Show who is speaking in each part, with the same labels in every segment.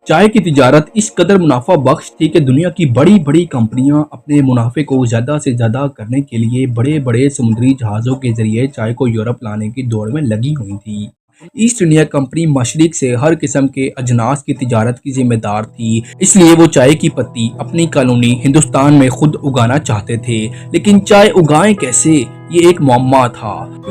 Speaker 1: चाय की तिजारत इस कदर मुनाफा बख्श थी कि दुनिया की बड़ी बड़ी कंपनियां अपने मुनाफे को ज़्यादा से ज़्यादा करने के लिए बड़े बड़े समुद्री जहाज़ों के जरिए चाय को यूरोप लाने की दौड़ में लगी हुई थी। ईस्ट इंडिया कंपनी मशरिक से हर किस्म के अजनास की तिजारत की जिम्मेदार थी, इसलिए वो चाय की पत्ती अपनी कॉलोनी हिंदुस्तान में खुद उगाना चाहते थे। लेकिन चाय उगाएं कैसे, ये एक मुअम्मा था।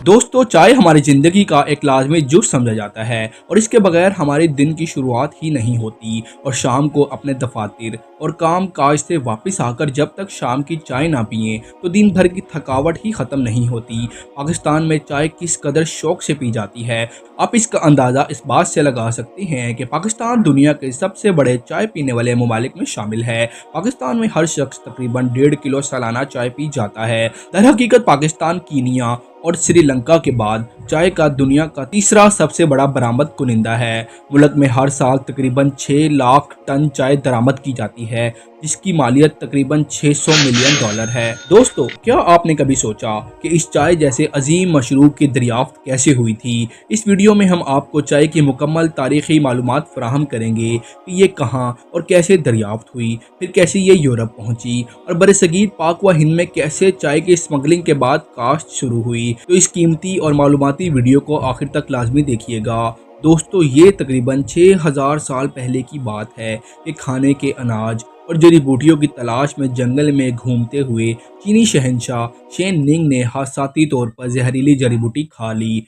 Speaker 1: दोस्तों, चाय हमारी ज़िंदगी का एक लाजमी जुज़ समझा जाता है और इसके बगैर हमारे दिन की शुरुआत ही नहीं होती। और शाम को अपने दफातर और काम काज से वापस आकर जब तक शाम की चाय ना पिए तो दिन भर की थकावट ही ख़त्म नहीं होती। पाकिस्तान में चाय किस कदर शौक से पी जाती है, आप इसका अंदाज़ा इस बात से लगा सकते हैं कि पाकिस्तान दुनिया के सबसे बड़े चाय पीने वाले ममालिक में शामिल है। पाकिस्तान में हर शख्स तकरीबन 1.5 किलो सालाना चाय पी जाता है। दरहकीकत पाकिस्तान, कीनिया और श्रीलंका के बाद चाय का दुनिया का तीसरा सबसे बड़ा बरामद कुनिंदा है। मुल्क में हर साल तकरीबन 6 लाख टन चाय दरामद की जाती है, जिसकी मालियत तकरीबन $600 मिलियन है। दोस्तों, क्या आपने कभी सोचा कि इस चाय जैसे अजीम मशरूब की दरियाफ्त कैसे हुई थी? इस वीडियो में हम आपको चाय की मुकम्मल तारीखी मालूमात फराहम करेंगे कि ये कहाँ और कैसे दरियाफ्त हुई, फिर कैसे ये यूरोप पहुंची और बरसगीर पाक व हिंद में कैसे चाय की स्मगलिंग के बाद काश्त शुरू हुई। तो इस कीमती और मालूमाती वीडियो को आखिर तक लाजमी देखिएगा। दोस्तों, ये तकरीबन 6000 साल पहले की बात है कि खाने के अनाज और जड़ी बूटियों की तलाश में जंगल में घूमते हुए चीनी शहंशाह शेन निंग ने हादसाती तौर पर जहरीली जड़ी बूटी खा ली।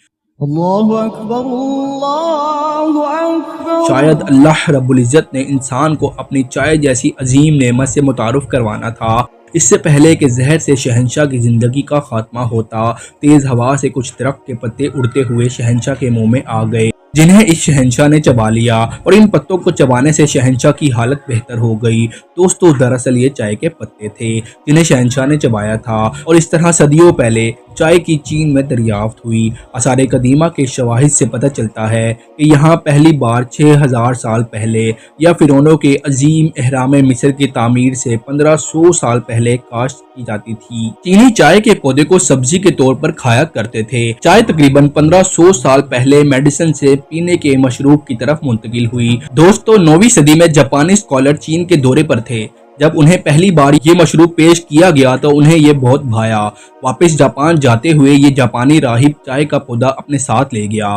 Speaker 2: अल्लाहु अकबर, अल्लाहु अकबर।
Speaker 1: शायद अल्लाह रब्बुल इज़्ज़त ने इंसान को अपनी चाय जैसी अजीम नेमत से मुतारुफ करवाना था। इससे पहले कि जहर से शहंशाह की ज़िंदगी का खात्मा होता, तेज़ हवा से कुछ दरख्त के पत्ते उड़ते हुए शहंशाह के मुंह में आ गए, जिन्हें इस शहंशाह ने चबा लिया और इन पत्तों को चबाने से शहंशाह की हालत बेहतर हो गई। दोस्तों, दरअसल ये चाय के पत्ते थे जिन्हें शहंशाह ने चबाया था और इस तरह सदियों पहले चाय की चीन में दरियाफ्त हुई। आसार कदीमा के शवाहिद से पता चलता है कि यहाँ पहली बार 6000 साल पहले या फिरौनों के अजीम एहराम मिस्र की तामीर से 1500 साल पहले काश्त की जाती थी। चीनी चाय के पौधे को सब्जी के तौर पर खाया करते थे। चाय तकरीबन 1500 साल पहले मेडिसिन से पीने के मशरूब की तरफ मुंतकिल हुई। दोस्तों, 9वीं सदी में जापानी स्कॉलर चीन के दौरे पर थे। जब उन्हें पहली बार ये मशरूब पेश किया गया तो उन्हें ये बहुत भाया। वापस जापान जाते हुए ये जापानी राहिब चाय का पौधा अपने साथ ले गया।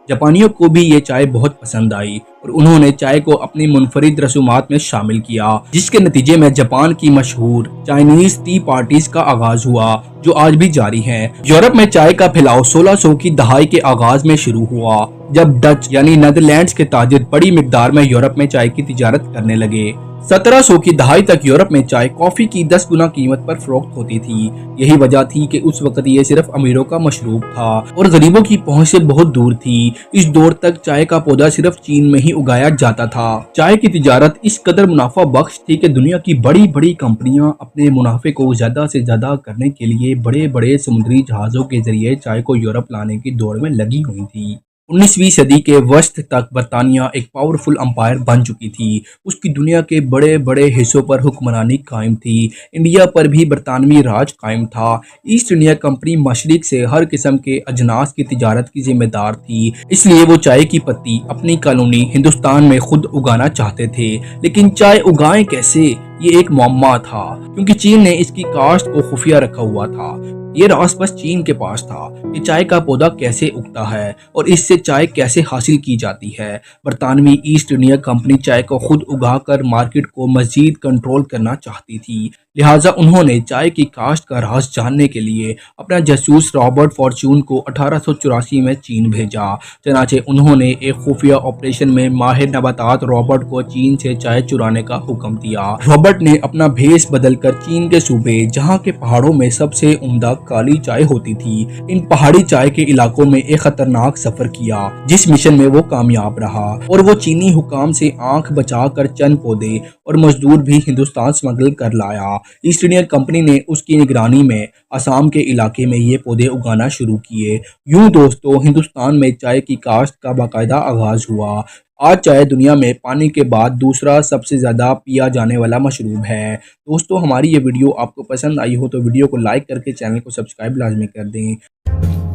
Speaker 1: जापानियों को भी ये चाय बहुत पसंद आई और उन्होंने चाय को अपनी मुनफरिद रसूमात में शामिल किया, जिसके नतीजे में जापान की मशहूर चाइनीज टी पार्टीज का आगाज हुआ, जो आज भी जारी हैं। यूरोप में चाय का फैलाव 1600 की दहाई के आगाज में शुरू हुआ, जब डच यानी नीदरलैंड्स के ताजिर बड़ी मिकदार में यूरोप में चाय की तिजारत करने लगे। 1700 की दहाई तक यूरोप में चाय कॉफी की 10 गुना कीमत पर फरोख्त होती थी। यही वजह थी कि उस वक्त ये सिर्फ अमीरों का मशरूब था और गरीबों की पहुंच से बहुत दूर थी। इस दौर तक चाय का पौधा सिर्फ चीन में ही उगाया जाता था। चाय की तिजारत इस कदर मुनाफा बख्श थी कि दुनिया की बड़ी बड़ी कंपनियां अपने मुनाफे को ज्यादा से ज्यादा करने के लिए बड़े बड़े समुद्री जहाजों के जरिए चाय को यूरोप लाने की दौड़ में लगी हुई थी। 19वीं सदी के वस्त तक बरतानिया एक पावरफुल अंपायर बन चुकी थी। उसकी दुनिया के बड़े बड़े हिस्सों पर हुक्मरानी कायम थी। इंडिया पर भी बरतानवी राज कायम था। ईस्ट इंडिया कंपनी मशरिक से हर किस्म के अजनास की तिजारत की जिम्मेदार थी, इसलिए वो चाय की पत्ती अपनी कॉलोनी हिंदुस्तान में खुद उगाना चाहते थे। लेकिन चाय उगाएं कैसे, ये एक मुअम्मा था, क्योंकि चीन ने इसकी काश्त को खुफिया रखा हुआ था। ये राज बस चीन के पास था कि चाय का पौधा कैसे उगता है और इससे चाय कैसे हासिल की जाती है। बरतानवी ईस्ट इंडिया कंपनी चाय को खुद उगाकर मार्केट को मजीद कंट्रोल करना चाहती थी, लिहाजा उन्होंने चाय की काश्त का राज जानने के लिए अपना जासूस रॉबर्ट फॉर्च्यून को 1884 में चीन भेजा। चनाचे उन्होंने एक खुफिया ऑपरेशन में माहिर नबातात रॉबर्ट को चीन से चाय चुराने का हुक्म दिया। रॉबर्ट ने अपना भेस बदलकर चीन के सूबे, जहाँ के पहाड़ों में सबसे उम्दा काली चाय होती थी, इन पहाड़ी चाय के इलाकों में एक खतरनाक सफर किया, जिस मिशन में वो कामयाब रहा और वो चीनी हुकाम से आंख बचाकर चंद पौधे और मजदूर भी हिंदुस्तान स्मगल कर लाया। ईस्ट इंडिया कंपनी ने उसकी निगरानी में असम के इलाके में ये पौधे उगाना शुरू किए। यूं दोस्तों, हिंदुस्तान में चाय की काश्त का बाकायदा आगाज हुआ। आज चाय दुनिया में पानी के बाद दूसरा सबसे ज़्यादा पिया जाने वाला मशरूब है। दोस्तों, हमारी ये वीडियो आपको पसंद आई हो तो वीडियो को लाइक करके चैनल को सब्सक्राइब लाजमी कर दें।